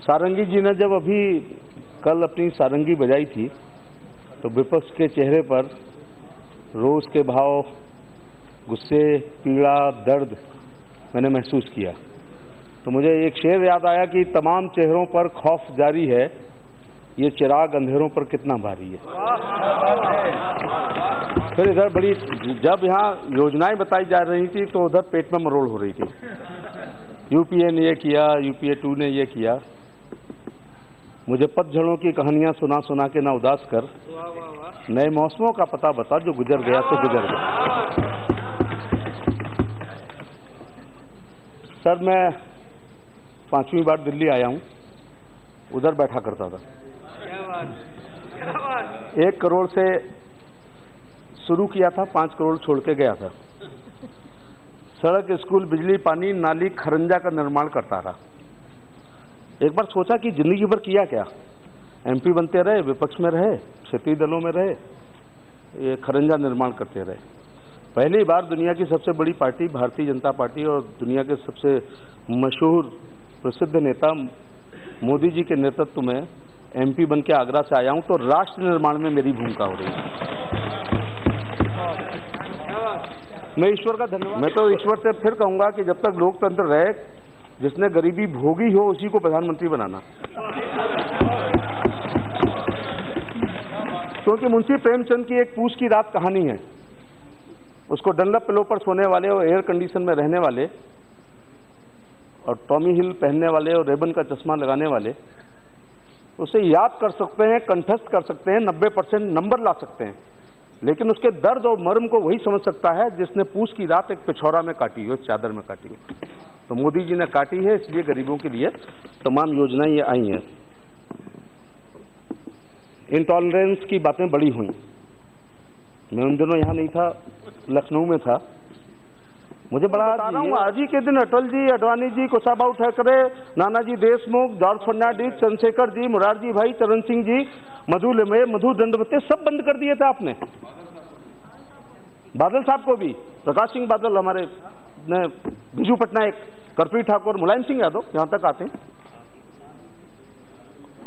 सारंगी जी ने जब अभी कल अपनी सारंगी बजाई थी तो विपक्ष के चेहरे पर रोष के भाव, गुस्से, पीड़ा, दर्द मैंने महसूस किया। तो मुझे एक शेर याद आया कि तमाम चेहरों पर खौफ जारी है, ये चिराग अंधेरों पर कितना भारी है। फिर इधर बड़ी, जब यहाँ योजनाएं बताई जा रही थी तो उधर पेट में मरोड़ हो रही थी। यूपीए ने ये किया, यूपीए 2 ने ये किया। मुझे पतझड़ों की कहानियां सुना सुना के ना उदास कर, नए मौसमों का पता बता, जो गुजर गया तो गुजर गया। सर, मैं 5वीं बार दिल्ली आया हूं, उधर बैठा करता था। 1 करोड़ से शुरू किया था, 5 करोड़ छोड़ के गया था। सड़क, स्कूल, बिजली, पानी, नाली, खरंजा का निर्माण करता रहा। एक बार सोचा कि जिंदगी भर किया क्या। एमपी बनते रहे, विपक्ष में रहे, क्षेत्रीय दलों में रहे, ये खरंजा निर्माण करते रहे। पहली बार दुनिया की सबसे बड़ी पार्टी भारतीय जनता पार्टी और दुनिया के सबसे मशहूर प्रसिद्ध नेता मोदी जी के नेतृत्व में एमपी बन के आगरा से आया हूं, तो राष्ट्र निर्माण में मेरी भूमिका हो रही है। मैं ईश्वर का धन्यवाद, मैं तो ईश्वर से फिर कहूंगा कि जब तक लोकतंत्र रहे, जिसने गरीबी भोगी हो उसी को प्रधानमंत्री बनाना। क्योंकि मुंशी प्रेमचंद की एक पूछ की रात कहानी है। उसको डनलप पिलो पर सोने वाले और एयर कंडीशन में रहने वाले और टॉमी हिल पहनने वाले और रेबन का चश्मा लगाने वाले उसे याद कर सकते हैं, कंठस्थ कर सकते हैं, 90% नंबर ला सकते हैं, लेकिन उसके दर्द और मर्म को वही समझ सकता है जिसने पूछ की रात एक पिछौरा में काटी हो, चादर में काटी हो। तो मोदी जी ने काटी है, इसलिए गरीबों के लिए तमाम योजनाएं ये आई हैं। इंटॉलरेंस की बातें बड़ी हुई। मैं उन दिनों यहाँ नहीं था, लखनऊ में था। मुझे बड़ा आज ही के दिन अटल जी, अडवाणी जी, कुशाभाऊ ठाकरे, नानाजी देशमुख, जॉर्ज फर्नांडिस, चंद्रशेखर जी, मुरारजी भाई, चरण सिंह जी, मधु लिमये, मधु दंडवते सब बंद कर दिए थे आपने। बादल साहब को भी, प्रकाश सिंह बादल हमारे ने, बिजू पटनायक, कर्पूरी ठाकुर, मुलायम सिंह यादव, यहां तक आते हैं।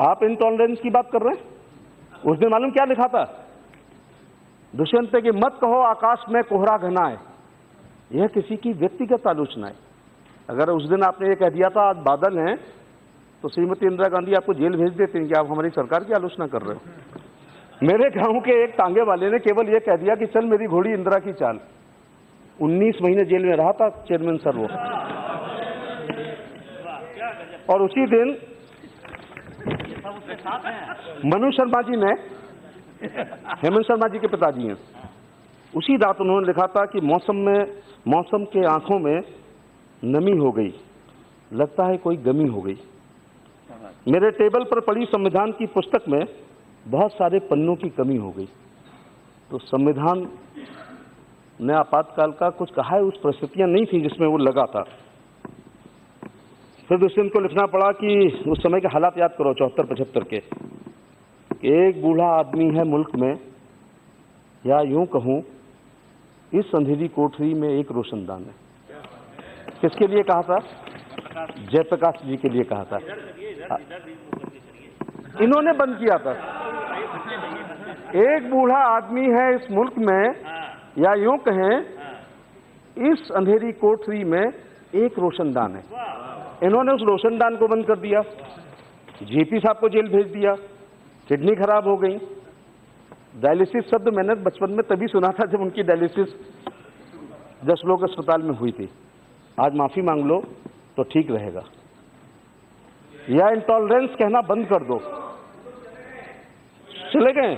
आप इंटॉलरेंस की बात कर रहे हैं। उस दिन मालूम क्या लिखा था? दुष्यंत की मत कहो आकाश में कोहरा घना है। यह किसी की व्यक्तिगत आलोचना है। अगर उस दिन आपने ये कह दिया था आज बादल हैं, तो श्रीमती इंदिरा गांधी आपको जेल भेज देती हैं कि आप हमारी सरकार की आलोचना कर रहे हो। मेरे गांव के एक टांगे वाले ने केवल ये कह दिया कि चल मेरी घोड़ी इंदिरा की चाल। 19 महीने जेल में रहा था चेयरमैन सर वो। और उसी दिन मनु शर्मा जी ने, हेमंत शर्मा जी के पिताजी हैं, उसी रात उन्होंने लिखा था कि मौसम के आंखों में नमी हो गई, लगता है कोई गमी हो गई। मेरे टेबल पर पड़ी संविधान की पुस्तक में बहुत सारे पन्नों की कमी हो गई। तो संविधान ने आपातकाल का कुछ कहा है, उस परिस्थितियां नहीं थी जिसमें वो लगा था। फिर दुष्यंत को लिखना पड़ा कि उस समय के हालात याद करो, 74-75 के। एक बूढ़ा आदमी है मुल्क में, या यूं कहूं इस अंधेरी कोठरी में एक रोशनदान है। किसके लिए कहा था? जयप्रकाश जी के लिए कहा था। इन्होंने बंद किया था। एक बूढ़ा आदमी है इस मुल्क में, या यूं कहें इस अंधेरी कोठरी में एक रोशनदान है। इन्होंने उस रोशनदान को बंद कर दिया। जेपी साहब को जेल भेज दिया, किडनी खराब हो गई। डायलिसिस शब्द मैंने बचपन में तभी सुना था जब उनकी डायलिसिस जसलोक अस्पताल में हुई थी। आज माफी मांग लो तो ठीक रहेगा। या इंटॉलरेंस कहना बंद कर दो। चले गए।